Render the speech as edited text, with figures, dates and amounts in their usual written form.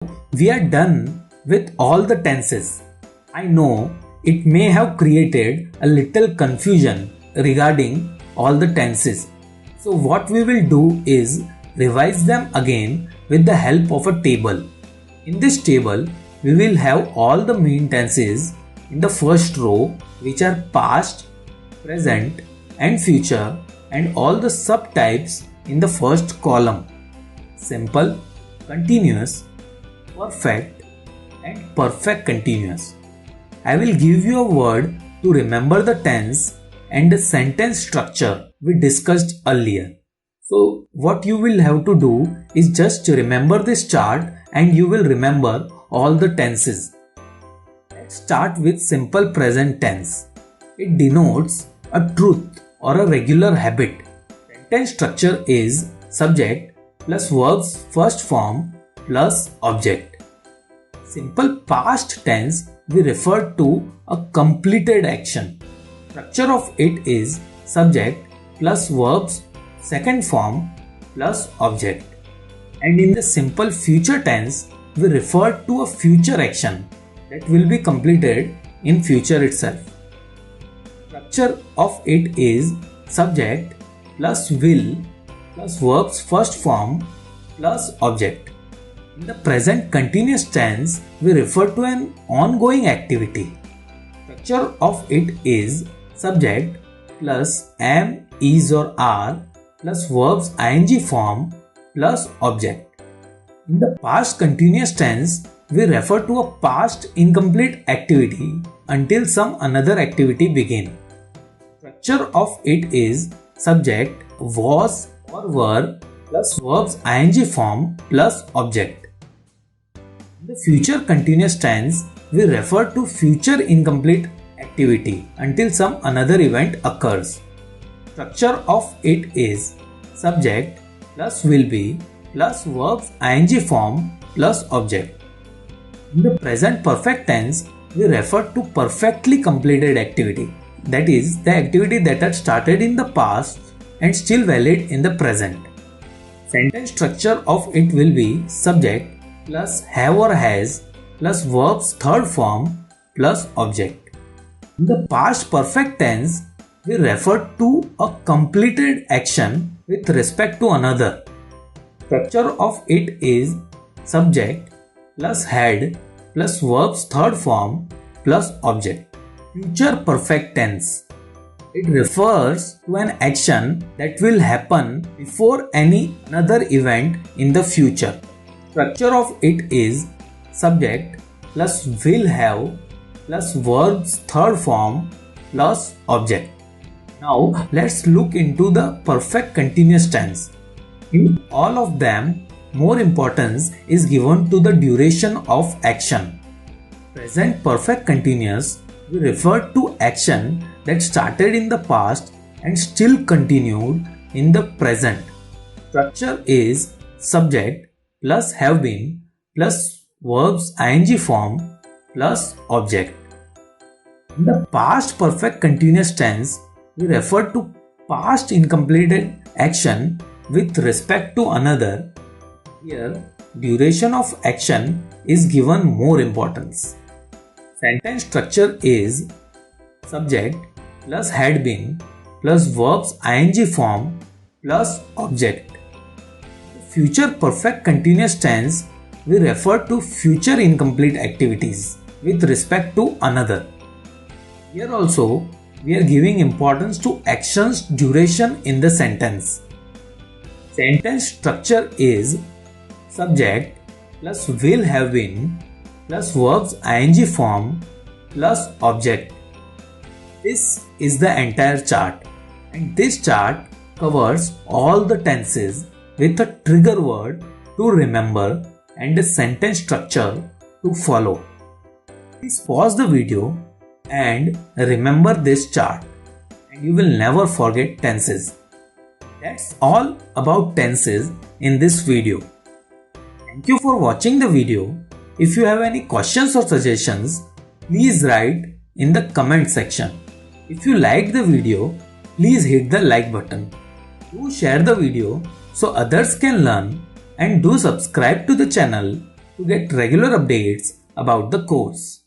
we are done with all the tenses. I know it may have created a little confusion regarding all the tenses. So what we will do is revise them again with the help of a table. In this table, we will have all the main tenses in the first row, which are past, present and future, and all the subtypes in the first column: simple, continuous, perfect and perfect continuous. I will give you a word to remember the tense and the sentence structure we discussed earlier. So what you will have to do is just remember this chart and you will remember all the tenses. Let's start with simple present tense. It denotes a truth or a regular habit. Sentence structure is subject plus verb's first form plus object. Simple past tense we refer to a completed action. Structure of it is subject plus verb's second form plus object. And in the simple future tense we refer to a future action that will be completed in future itself. Structure of it is subject plus will plus verb's first form plus object. In the present continuous tense, we refer to an ongoing activity. Structure of it is subject plus am, is or are plus verb's ing form plus object. In the past continuous tense, we refer to a past incomplete activity until some another activity begin. Structure of it is subject was or were plus verb's ing form plus object. In the future continuous tense, we refer to future incomplete activity until some another event occurs. Structure of it is subject plus will be plus verb's ing form plus object. In the present perfect tense, we refer to perfectly completed activity. That is, the activity that had started in the past and still valid in the present. Sentence structure of it will be subject plus have or has plus verb's third form plus object. In the past perfect tense, we refer to a completed action with respect to another. Structure of it is subject plus had plus verb's third form plus object. Future perfect tense. It refers to an action that will happen before any another event in the future. Structure of it is subject plus will have plus verb's third form plus object. Now let's look into the perfect continuous tense. In all of them, more importance is given to the duration of action. Present perfect continuous we refer to action that started in the past and still continued in the present. Structure is subject plus have been plus verb's ing form plus object. In the past perfect continuous tense, we refer to past incompleted action with respect to another. Here, duration of action is given more importance. Sentence structure is subject plus had been plus verb's ing form plus object. Future perfect continuous tense we refer to future incomplete activities with respect to another. Here also we are giving importance to action's duration in the sentence. Sentence structure is subject plus will have been plus verb's ing form plus object. This is the entire chart, and this chart covers all the tenses with a trigger word to remember and a sentence structure to follow. Please pause the video and remember this chart, and you will never forget tenses. That's all about tenses in this video. Thank you for watching the video. If you have any questions or suggestions, please write in the comment section. If you liked the video, please hit the like button. Do share the video so others can learn, and do subscribe to the channel to get regular updates about the course.